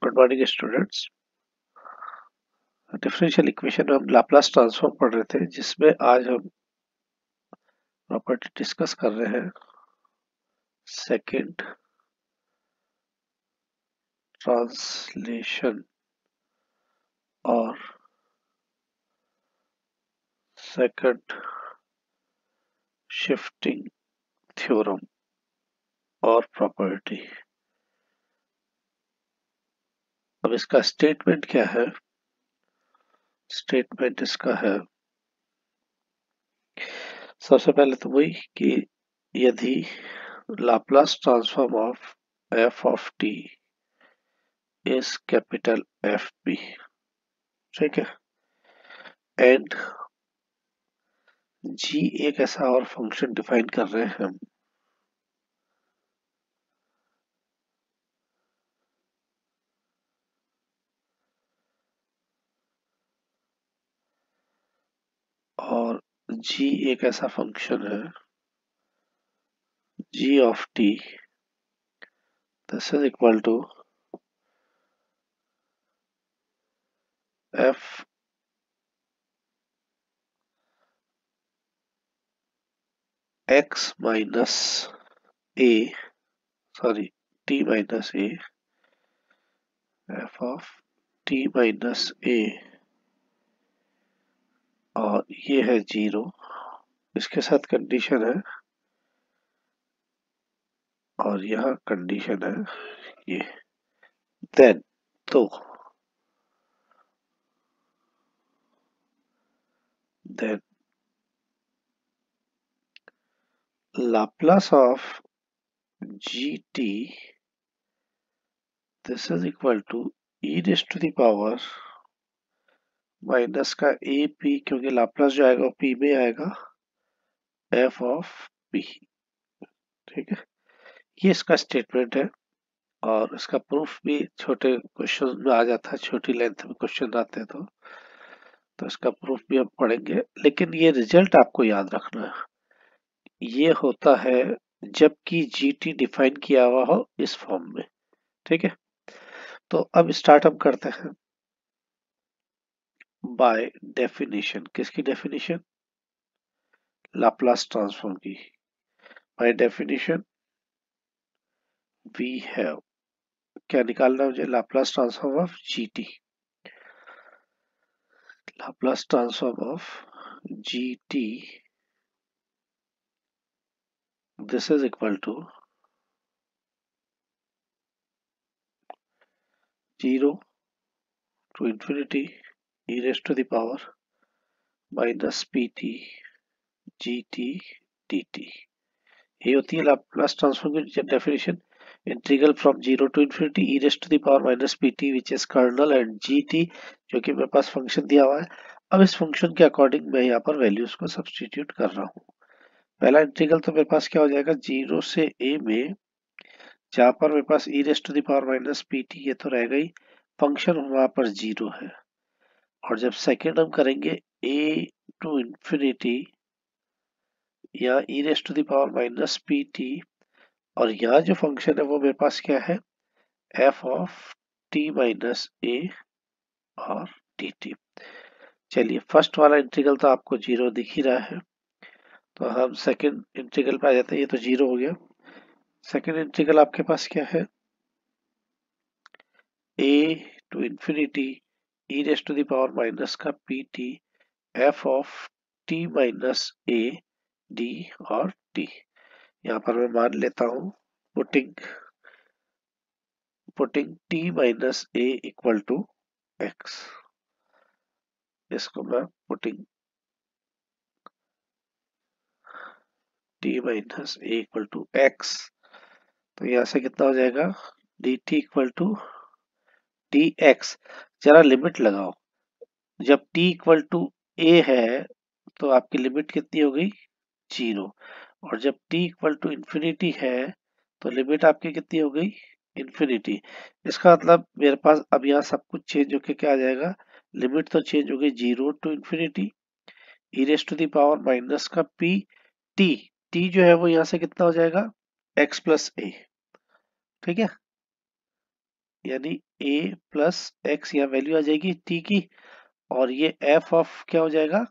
Good morning students. Differential equation में हम Laplace transform पढ़ रहे थे, जिसमें आज हम प्रॉपर्टी डिस्कस कर रहे हैं सेकंड ट्रांसलेशन और सेकंड शिफ्टिंग थ्योरम और प्रॉपर्टी। अब इसका स्टेटमेंट क्या है? स्टेटमेंट इसका है, सबसे पहले तो वही कि यदि Laplace transform of F of T is capital F P, ठीक है, एंड जी एक ऐसा और फंक्शन डिफाइन कर रहे हैं हम और जी एक ऐसा फंक्शन है g of T, this is equal to f x minus a, sorry t minus a, f of T minus ए, और ये है जीरो। इसके साथ कंडीशन है और यहाँ कंडीशन है ये, देन तो then Laplace of G T, this is equal to e raise to the power minus का ए पी, क्योंकि लाप्लास जो आएगा वो पी में आएगा, एफ ऑफ पी, ठीक है। ये इसका स्टेटमेंट है और इसका प्रूफ भी छोटे क्वेश्चन में आ जाता है, छोटी लेंथ में क्वेश्चन आते हैं तो इसका प्रूफ भी हम पढ़ेंगे, लेकिन ये रिजल्ट आपको याद रखना है। ये होता है जबकि जीटी डिफाइन किया हुआ हो इस फॉर्म में, ठीक है। तो अब स्टार्ट हम करते हैं बाय डेफिनेशन। किसकी डेफिनेशन? लाप्लास ट्रांसफॉर्म की। बाय डेफिनेशन वी हैव, क्या निकालना है मुझे? Laplace transform of g t. Laplace transform of g t, this is equal to 0 to infinity e raised to the power minus pt gt dt। ये होती है Laplace transform की definition. Integral from 0 to infinity e raised to the power minus pt which is kernel and gt, जो कि मेरे पास function दिया हुआ है। अब इस फंक्शन के अकॉर्डिंग मैं यहाँ पर वैल्यूज को सब्सटीट्यूट कर रहा हूँ। पहला इंटीग्रल तो मेरे पास क्या हो जाएगा, 0 से a में, जहां पर मेरे पास e raise to the power minus p t, ये तो रह गई, फंक्शन वहां पर 0 है। और जब सेकेंड हम करेंगे a टू इंफिनिटी या e raise to the power minus p t, और यहाँ जो फंक्शन है वो मेरे पास क्या है, एफ ऑफ टी माइनस ए और डी टी। चलिए, फर्स्ट वाला इंटीग्रल तो आपको 0 दिख ही रहा है, तो हम सेकेंड इंटीग्रल पे आ जाते हैं। ये तो 0 हो गया। सेकेंड इंटीग्रल आपके पास क्या है, a to infinity e raise to the power minus का pt, f of t minus a d और t। यहाँ पर मैं मान लेता हूँ putting t minus a equal to x। इसको मैं putting t minus a equal to x, तो यहाँ से कितना हो जाएगा, dt इक्वल टू dx। जरा लिमिट लगाओ, जब t इक्वल टू a है तो आपकी लिमिट कितनी हो गई, 0, और जब t इक्वल टू इंफिनिटी है तो लिमिट आपकी कितनी हो गई, इंफिनिटी। इसका मतलब मेरे पास अब यहाँ सब कुछ चेंज होके क्या आ जाएगा, लिमिट तो चेंज हो गई 0 to infinity e raise to the power minus का p t जो है वो यहाँ से कितना हो जाएगा, x प्लस ए, ठीक है। यानी ए प्लस एक्स, यहाँ वैल्यू आ जाएगी टी की, और ये एफ ऑफ क्या हो जाएगा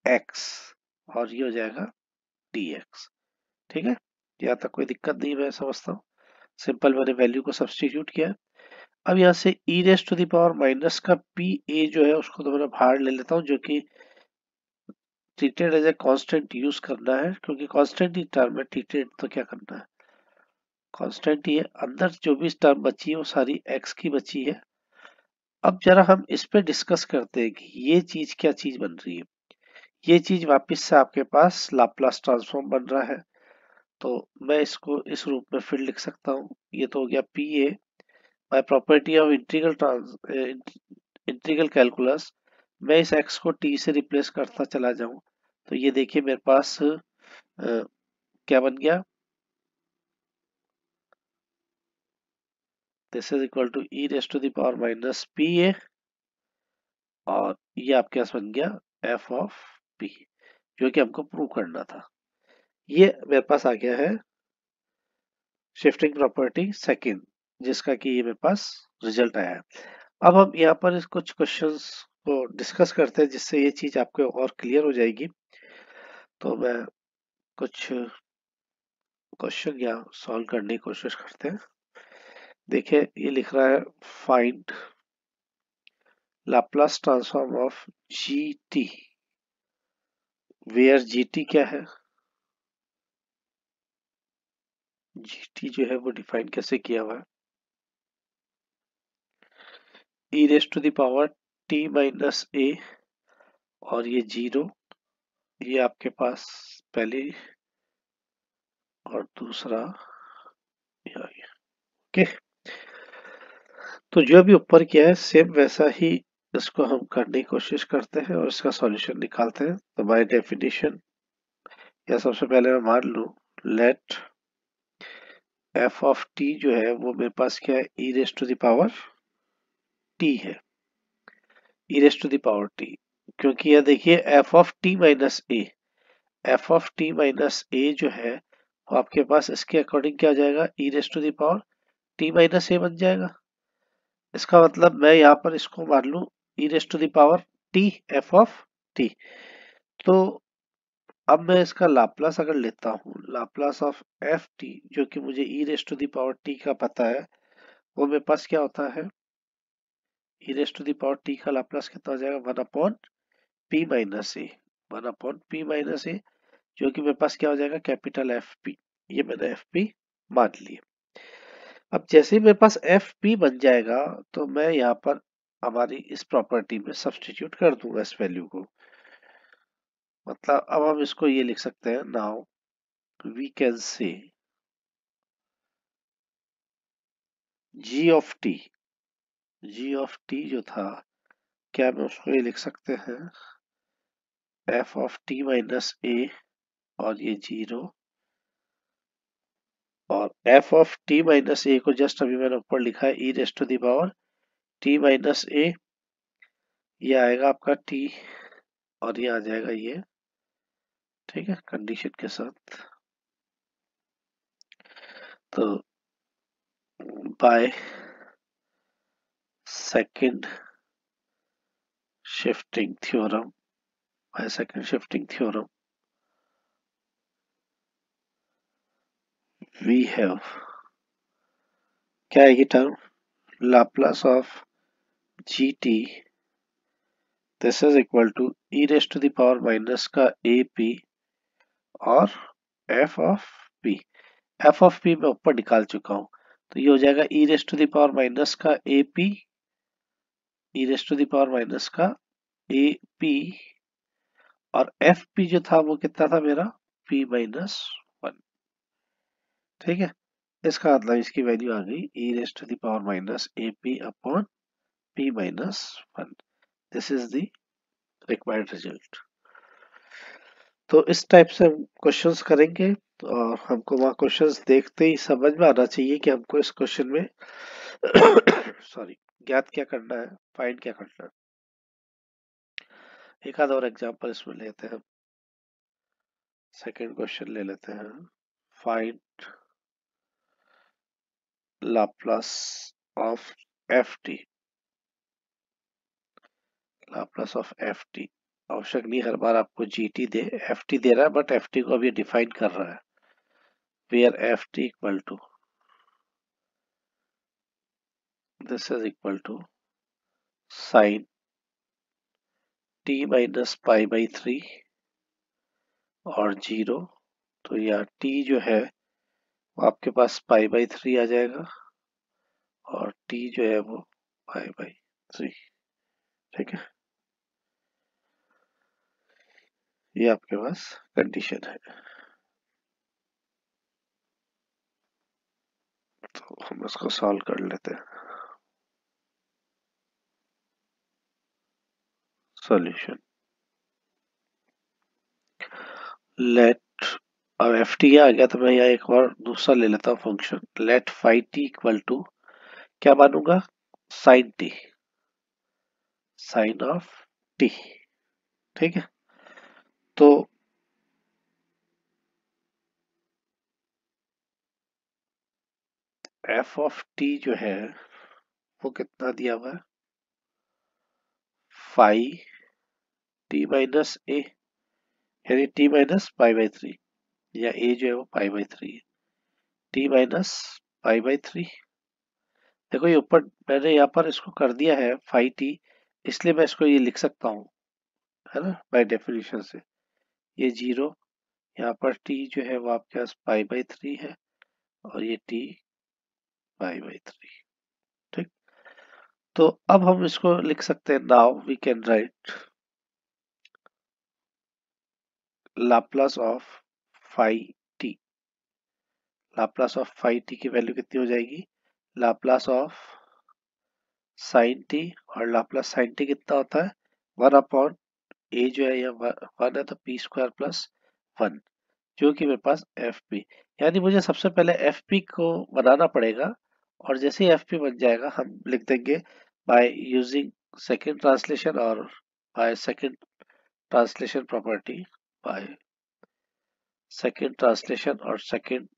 एक्स, और ये हो जाएगा डी एक्स। ठीक है, यहाँ तक कोई दिक्कत नहीं, मैं समझता हूँ। सिंपल मैंने वैल्यू को सब्सटीट्यूट किया। अब यहाँ से e raise to the power minus का पी ए जो है उसको तो मैं बाहर ले लेता हूँ, जो कि treated as a constant use करना है, क्योंकि कांस्टेंट ही टर्म है, ट्रीटेड तो क्या करना है, कांस्टेंट ही है। अंदर जो भी टर्म बची है वो सारी एक्स की बची है। अब जरा हम इस पे डिस्कस करते हैं कि ये चीज क्या चीज बन रही है। ये चीज वापस से आपके पास लाप्लास ट्रांसफॉर्म बन रहा है, तो मैं इसको इस रूप में फिर लिख सकता हूँ। ये तो हो गया p a by property of integral calculus. मैं इस एक्स को टी से रिप्लेस करता चला जाऊं, तो ये देखिए मेरे पास क्या बन गया, this is equal to E raise to the power minus p a, और ये आपके पास बन गया एफ ऑफ पी, जो कि हमको प्रूव करना था। ये मेरे पास आ गया है शिफ्टिंग प्रॉपर्टी सेकंड, जिसका कि ये मेरे पास रिजल्ट आया है। अब हम यहाँ पर इस कुछ क्वेश्चंस को डिस्कस करते हैं, जिससे ये चीज आपको और क्लियर हो जाएगी। तो मैं कुछ क्वेश्चन यहाँ सॉल्व करने की कोशिश करते हैं। देखिए ये लिख रहा है find Laplace transform of ji t, where g t क्या है, जी टी जो है वो डिफाइन कैसे किया हुआ है, ई raise to the power T minus ए, और ये जीरो, ये आपके पास पहले, और दूसरा ये आ गया। ओके, तो जो अभी ऊपर किया है सेम वैसा ही इसको हम करने की कोशिश करते हैं और इसका सॉल्यूशन निकालते हैं। तो बाय डेफिनेशन या सबसे पहले मैं मान लूं लेट एफ ऑफ टी जो है वो मेरे पास क्या है, ई raise to the power t है, ई raise to the power t, क्योंकि यह देखिए f of T minus a, f of T minus ए जो है वो आपके पास इसके अकॉर्डिंग क्या हो जाएगा, ई raise to the power T minus a बन जाएगा। इसका मतलब मैं यहाँ पर इसको मान लूं e raise to the power t f of t. तो अब मैं इसका लाप्लास अगर लेता हूँ, लाप्लास ऑफ एफ टी, जो कि मुझे E raise to the power T का पता है, वो मेरे पास क्या होता है, ई raise to the power T का लाप्लास कितना हो जाएगा, one upon P minus A, one upon P minus ए, जो कि मेरे पास क्या हो जाएगा कैपिटल एफ पी। ये मैंने एफ पी मान लिया। अब जैसे ही मेरे पास एफ पी बन जाएगा, तो मैं यहाँ पर हमारी इस प्रॉपर्टी में सब्सटीट्यूट कर दूंगा इस वैल्यू को। मतलब अब हम इसको ये लिख सकते हैं, now we can say G of T, G of T जो था, क्या मैं उसको ये लिख सकते हैं एफ ऑफ टी माइनस ए, और ये जीरो, और F of T minus A को जस्ट अभी मैंने ऊपर लिखा है ई raise to the power T minus A, ये आएगा आपका टी, और ये आ जाएगा ये, ठीक है, कंडीशन के साथ। तो by second shifting theorem, by second shifting theorem we have, क्या है ये term, Laplace of G T, this is equal to E raise to the power minus का ए पी और F of P. F of P मैं ऊपर निकाल चुका हूं, तो ये हो जाएगा ई raise to the power minus का ए P, E raise to the power minus का ए पी, और एफ पी जो था वो कितना था मेरा, पी माइनस वन। ठीक है, इसका मतलब इसकी वैल्यू आ गई E raise to the power minus A P upon P minus one. This is the required result. तो इस टाइप से हम क्वेश्चंस करेंगे, और हमको वहाँ क्वेश्चंस देखते ही समझ में आना चाहिए कि हमको इस क्वेश्चन में सॉरी ज्ञात क्या करना है, फाइंड क्या करना है। एक आध और एग्जांपल इसमें लेते हैं। सेकंड क्वेश्चन ले लेते हैं, find Laplace of f T, Laplace of f T. आवश्यक नहीं हर बार आपको जी टी दे, एफ टी दे रहा है, बट एफ टी को अभी डिफाइन कर रहा है। Where f t equal to, this is equal to sine t minus pi by 3 और 0। तो यहाँ टी जो है वो आपके पास पाई बाई 3 आ जाएगा और टी जो है वो पाई बाई 3। ठीक है, ये आपके पास कंडीशन है। तो हम इसको सॉल्व कर लेते हैं। सॉल्यूशन, लेट, अब एफ टी आ गया तो मैं यहाँ एक और दूसरा ले लेता हूँ function. Let five t equal to, क्या मानूंगा, sine t, sine of t. ठीक है, तो एफ ऑफ टी जो है वो कितना दिया हुआ है, फाइव टी माइनस ए, यानी टी माइनस पाई बाई 3, या ए जो है वो पाई बाई 3 है, टी माइनस पाई बाई 3। देखो ये ऊपर मैंने यहाँ पर इसको कर दिया है फाइव टी, इसलिए मैं इसको ये लिख सकता हूँ, है ना, बाय डेफिनेशन से। ये 0, यहाँ पर टी जो है वो आपके पास पाई बाई 3 है और ये टी पाई बाई 3। ठीक, तो अब हम इसको लिख सकते हैं, now we can write Laplace of five t. Laplace of five t की वैल्यू कितनी हो जाएगी, लाप्लास ऑफ साइन टी, और लाप्लास साइन टी कितना होता है, 1 अपॉन ए जो है, या 1 है तो पी स्क्वायर प्लस 1, जो कि मेरे पास एफ पी। यानी मुझे सबसे पहले एफ पी को बनाना पड़ेगा, और जैसे ही एफ पी बन जाएगा हम लिख देंगे बाय यूजिंग सेकेंड ट्रांसलेशन, और by second translation property, by second translation और second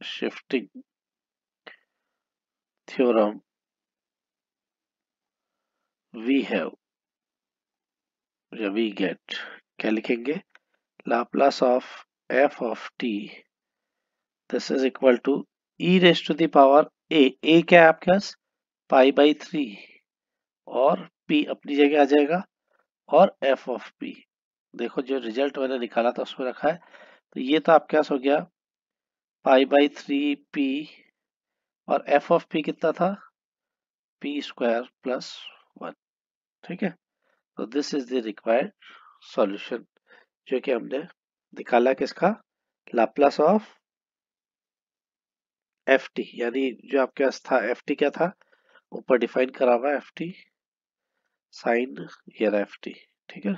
shifting theorem, we have, या वी गेट, क्या लिखेंगे, Laplace of F of T, this is equal to E raise to the power A क्या है आपके पास, पाई by 3, और p अपनी जगह आ जाएगा, और f ऑफ p, देखो जो रिजल्ट मैंने निकाला था उसमें रखा है, तो ये तो आपके पास हो गया पाई बाई 3p, और f ऑफ p कितना था, p स्क्वायर प्लस 1। ठीक है, तो this is the required solution, जो कि हमने निकाला किसका, लाप्लास ऑफ एफ टी, यानी जो आपके पास था एफ टी क्या था, ऊपर डिफाइन करा हुआ है एफ टी साइन, ये एफ टी। ठीक है,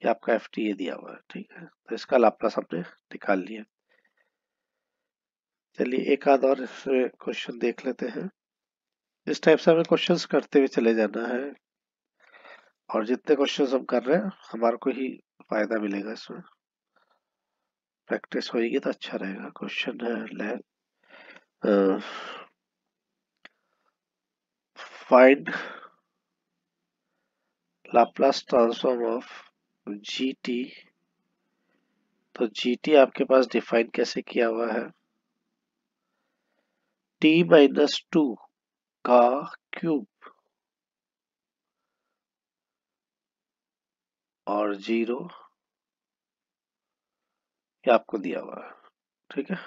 ये आपका एफ टी ये दिया हुआ है। ठीक है, तो इसका लाप्लास हमने निकाल लिया। चलिए एक आध और इसमें क्वेश्चन देख लेते हैं। इस टाइप से हमें क्वेश्चंस करते हुए चले जाना है, और जितने क्वेश्चंस हम कर रहे हैं हमारे को ही फायदा मिलेगा इसमें, प्रैक्टिस होगी तो अच्छा रहेगा। क्वेश्चन है ले find Laplace transform of G T. तो जी टी आपके पास डिफाइन कैसे किया हुआ है, टी माइनस 2 का क्यूब और 0, ये आपको दिया हुआ है। ठीक है,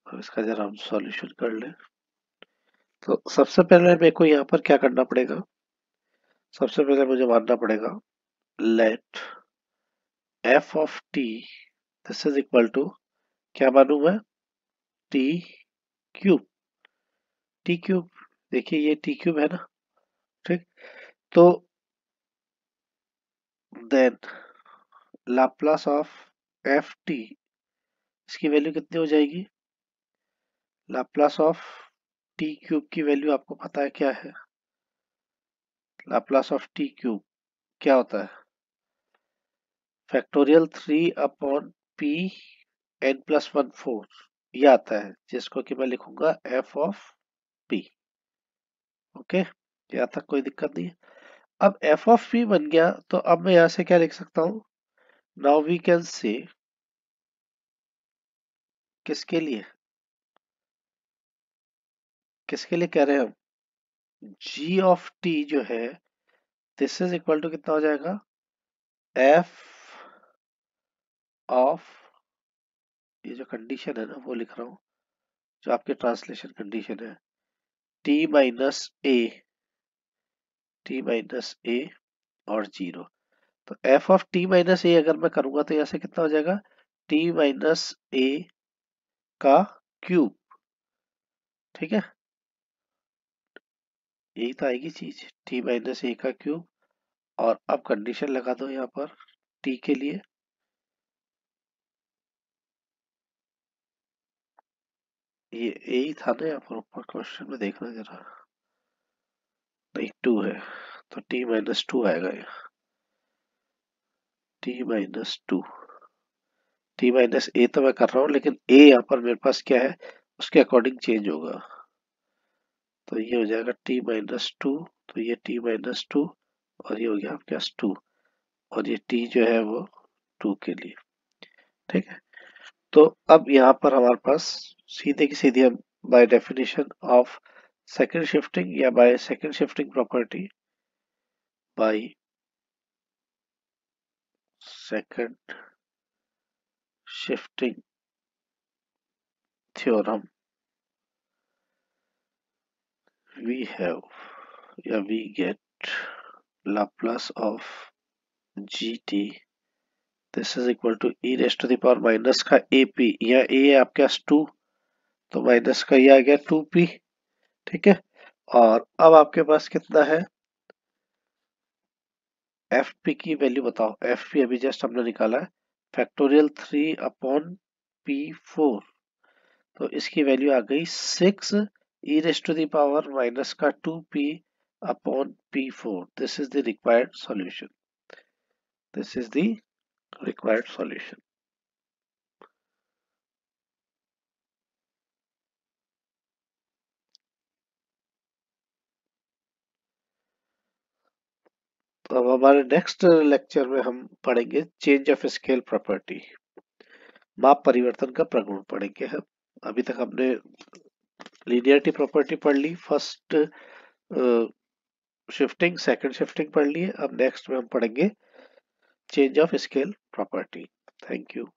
अब इसका जरा हम सॉल्यूशन कर लें। तो सबसे पहले मेरे को यहाँ पर क्या करना पड़ेगा, सबसे पहले मुझे मानना पड़ेगा let f of T, this is equal to, क्या मानू मैं, टी क्यूब। टी क्यूब, देखिए ये टी क्यूब है ना। ठीक, तो then Laplace of f t, इसकी वैल्यू कितनी हो जाएगी, लाप्लास ऑफ टी क्यूब की वैल्यू आपको पता है क्या है, लाप्लास ऑफ टी क्यूब क्या होता है, फैक्टोरियल 3/p n+1 4, ये आता है, जिसको कि मैं लिखूंगा f ऑफ पी। ओके, यहाँ तक कोई दिक्कत नहीं है। अब एफ ऑफ पी बन गया, तो अब मैं यहाँ से क्या लिख सकता हूँ, नाउ वी कैन से किसके लिए कह रहे हैं हम, जी ऑफ टी जो है दिस इज इक्वल टू कितना हो जाएगा, एफ ऑफ, ये जो कंडीशन है ना वो लिख रहा हूं, जो आपके ट्रांसलेशन कंडीशन है, टी माइनस ए, और जीरो। तो एफ ऑफ टी माइनस ए अगर मैं करूंगा तो यहाँ से कितना हो जाएगा, टी माइनस ए का क्यूब। ठीक है, यही तो आएगी चीज, टी माइनस ए का क्यूब। और अब कंडीशन लगा दो यहाँ पर टी के लिए, ये यही था ना यहाँ पर ऊपर क्वेश्चन में, देखना जरा, नहीं टू है, तो टी माइनस टू आएगा ये, T minus two, T minus A तो मैं कर रहा हूँ, लेकिन ए यहाँ पर मेरे पास क्या है उसके अकॉर्डिंग चेंज होगा। तो ये हो जाएगा टी माइनस टू, तो ये टी माइनस टू, और ये हो गया आपके पास टू, और ये टी जो है वो टू के लिए। ठीक है, तो अब यहाँ पर हमारे पास सीधे की सीधी हम by definition of second shifting या by second shifting property, by second shifting theorem, we have, या we get Laplace of gt, this is equal to e raised to the power minus का ap, या a है आपके पास to, तो minus का ये आ गया 2p। ठीक है, और अब आपके पास कितना है, एफ पी की वैल्यू बताओ, एफ पी अभी जस्ट हमने निकाला है, फैक्टोरियल 3/p4, तो इसकी वैल्यू आ गई 6 e raise to the power minus का 2p upon p4। This is the required solution, this is the required solution. तो अब हमारे नेक्स्ट लेक्चर में हम पढ़ेंगे चेंज ऑफ स्केल प्रॉपर्टी, माप परिवर्तन का प्रगुण पढ़ेंगे हम। अभी तक हमने लीनियरिटी प्रॉपर्टी पढ़ ली, फर्स्ट शिफ्टिंग सेकंड शिफ्टिंग पढ़ ली है। अब नेक्स्ट में हम पढ़ेंगे change of scale property. Thank you.